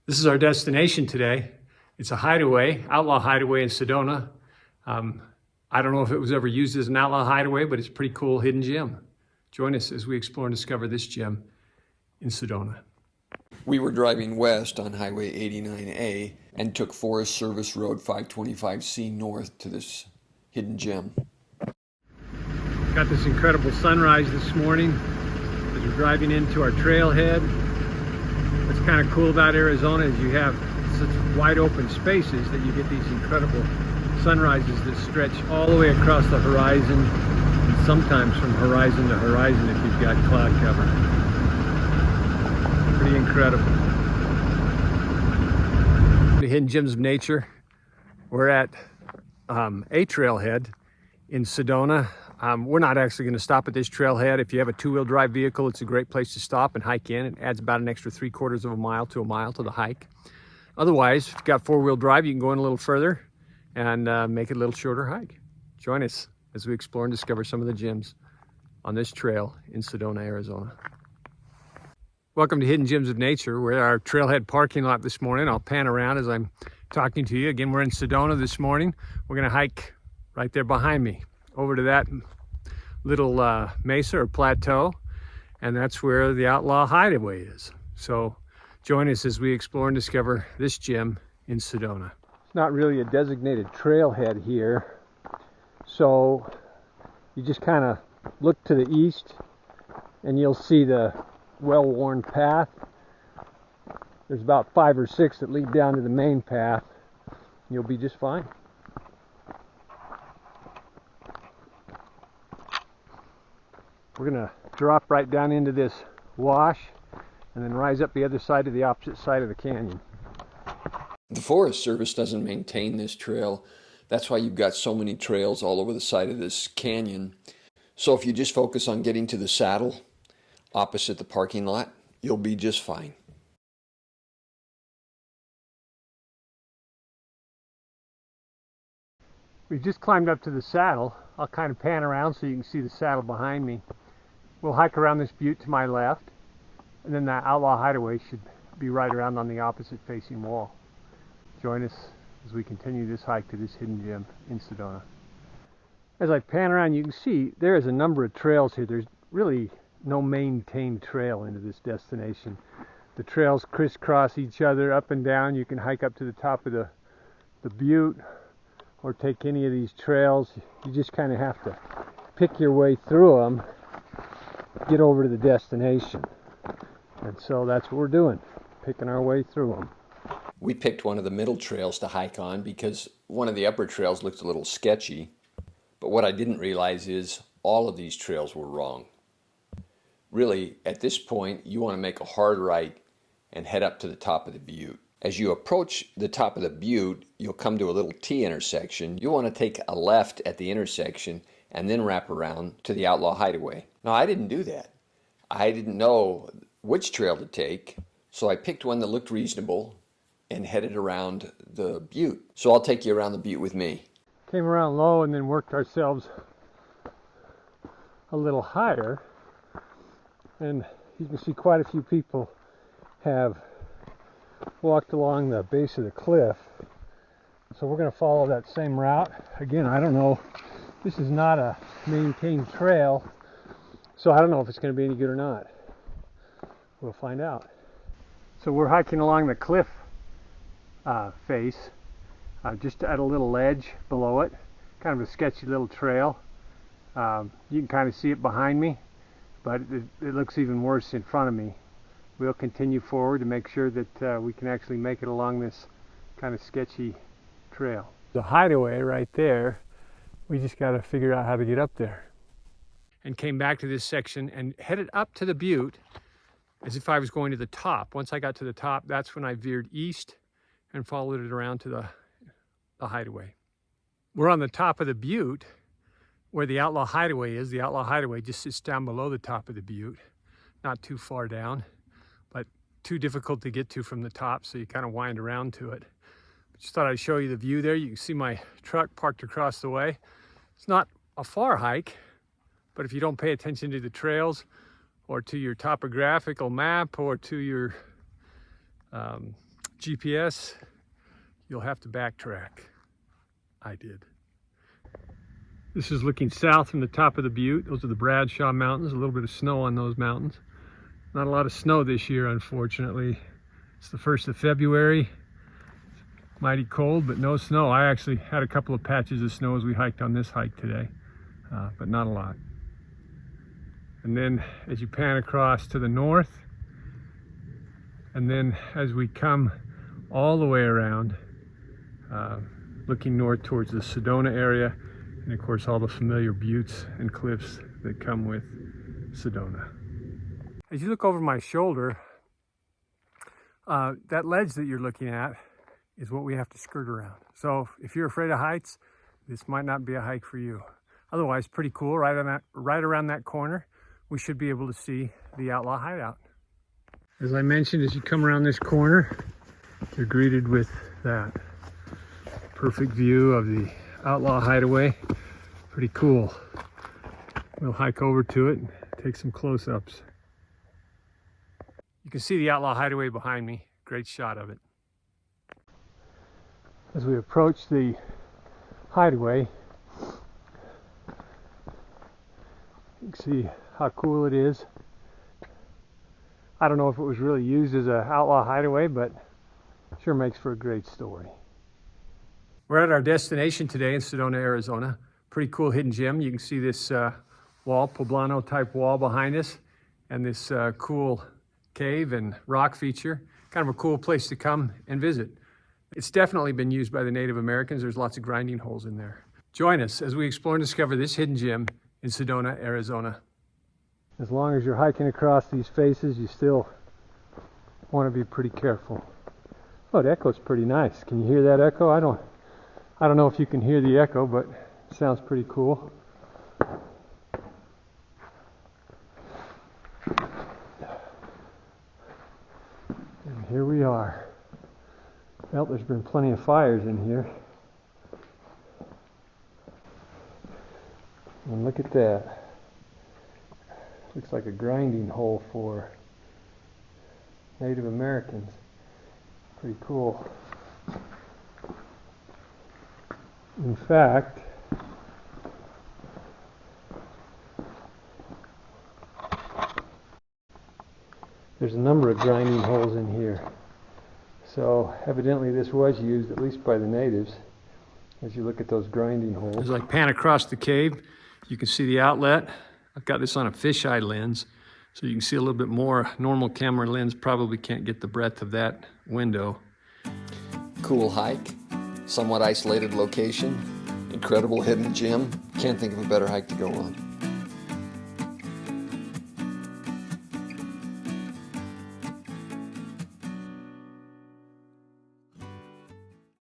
This is our destination today. It's a hideaway, outlaw hideaway in Sedona. I don't know if it was ever used as an outlaw hideaway, but it's a pretty cool hidden gem. Join us as we explore and discover this gem in Sedona. We were driving west on Highway 89A and took Forest Service Road 525C north to this hidden gem. Got this incredible sunrise this morning as we're driving into our trailhead. What's kind of cool about Arizona is you have such wide open spaces that you get these incredible sunrises that stretch all the way across the horizon, and sometimes from horizon to horizon if you've got cloud cover. Pretty incredible. The hidden gems of nature. We're at a trailhead in Sedona. We're not actually going to stop at this trailhead. If you have a two-wheel drive vehicle, it's a great place to stop and hike in. It adds about an extra 3/4 of a mile to a mile to the hike. Otherwise, if you've got four-wheel drive, you can go in a little further and make it a little shorter hike. Join us as we explore and discover some of the gems on this trail in Sedona, Arizona. Welcome to Hidden Gems of Nature. We're at our trailhead parking lot this morning. I'll pan around as I'm talking to you. Again, we're in Sedona this morning. We're going to hike right there behind me over to that little mesa or plateau, and that's where the Outlaw Hideaway is. So join us as we explore and discover this gem in Sedona. It's not really a designated trailhead here, so you just kind of look to the east and you'll see the well-worn path. There's about 5 or 6 that lead down to the main path. You'll be just fine. We're going to drop right down into this wash and then rise up the other side to the opposite side of the canyon. The Forest Service doesn't maintain this trail. That's why you've got so many trails all over the side of this canyon. So if you just focus on getting to the saddle opposite the parking lot, you'll be just fine. We've just climbed up to the saddle. I'll kind of pan around so you can see the saddle behind me. We'll hike around this butte to my left, and then that Outlaw Hideaway should be right around on the opposite facing wall. Join us as we continue this hike to this hidden gem in Sedona. As I pan around, you can see there is a number of trails here. There's really no maintained trail into this destination. The trails crisscross each other up and down. You can hike up to the top of the butte or take any of these trails. You just kind of have to pick your way through them, get over to the destination. And so that's what we're doing, picking our way through them. We picked one of the middle trails to hike on because one of the upper trails looked a little sketchy. But what I didn't realize is all of these trails were wrong. Really, at this point, you want to make a hard right and head up to the top of the butte. As you approach the top of the butte, you'll come to a little T intersection. You want to take a left at the intersection and then wrap around to the Outlaw Hideaway. Now, I didn't do that. I didn't know which trail to take, so I picked one that looked reasonable and headed around the butte. So I'll take you around the butte with me. Came around low and then worked ourselves a little higher, and you can see quite a few people have walked along the base of the cliff. So we're going to follow that same route. Again, I don't know, this is not a maintained trail, so I don't know if it's going to be any good or not. We'll find out. So we're hiking along the cliff face, just at a little ledge below it. Kind of a sketchy little trail. You can kind of see it behind me, but it looks even worse in front of me. We'll continue forward to make sure that we can actually make it along this kind of sketchy trail. The hideaway right there, we just got to figure out how to get up there. And came back to this section and headed up to the butte as if I was going to the top. Once I got to the top, that's when I veered east and followed it around to the hideaway. We're on the top of the butte where the Outlaw Hideaway is. The Outlaw Hideaway just sits down below the top of the butte, not too far down, but too difficult to get to from the top, so you kind of wind around to it. Just thought I'd show you the view there. You can see my truck parked across the way. It's not a far hike, but if you don't pay attention to the trails or to your topographical map or to your GPS, you'll have to backtrack. I did. This is looking south from the top of the butte. Those are the Bradshaw Mountains. A little bit of snow on those mountains. Not a lot of snow this year, unfortunately. It's the 1st of February. Mighty cold, but no snow. I actually had a couple of patches of snow as we hiked on this hike today, but not a lot. And then as you pan across to the north, and then as we come all the way around, looking north towards the Sedona area, and of course all the familiar buttes and cliffs that come with Sedona. As you look over my shoulder, that ledge that you're looking at is what we have to skirt around. So if you're afraid of heights, this might not be a hike for you. Otherwise, pretty cool. Right around that corner, we should be able to see the Outlaw Hideout. As I mentioned, as you come around this corner, you're greeted with that perfect view of the Outlaw Hideaway. Pretty cool. We'll hike over to it and take some close-ups. You can see the Outlaw Hideaway behind me. Great shot of it. As we approach the hideaway, you can see how cool it is. I don't know if it was really used as an outlaw hideaway, but it sure makes for a great story. We're at our destination today in Sedona, Arizona. Pretty cool hidden gem. You can see this wall, poblano type wall behind us, and this cool cave and rock feature. Kind of a cool place to come and visit. It's definitely been used by the Native Americans. There's lots of grinding holes in there. Join us as we explore and discover this hidden gem in Sedona, Arizona. As long as you're hiking across these faces, you still want to be pretty careful. Oh, the echo's pretty nice. Can you hear that echo? I don't know if you can hear the echo, but it sounds pretty cool. And here we are. Well, there's been plenty of fires in here. And look at that. Looks like a grinding hole for Native Americans. Pretty cool. In fact, there's a number of grinding holes in here. So evidently this was used, at least by the natives, as you look at those grinding holes. As I pan across the cave, you can see the outlet. I've got this on a fisheye lens, so you can see a little bit more. Normal camera lens probably can't get the breadth of that window. Cool hike, somewhat isolated location, incredible hidden gem. Can't think of a better hike to go on.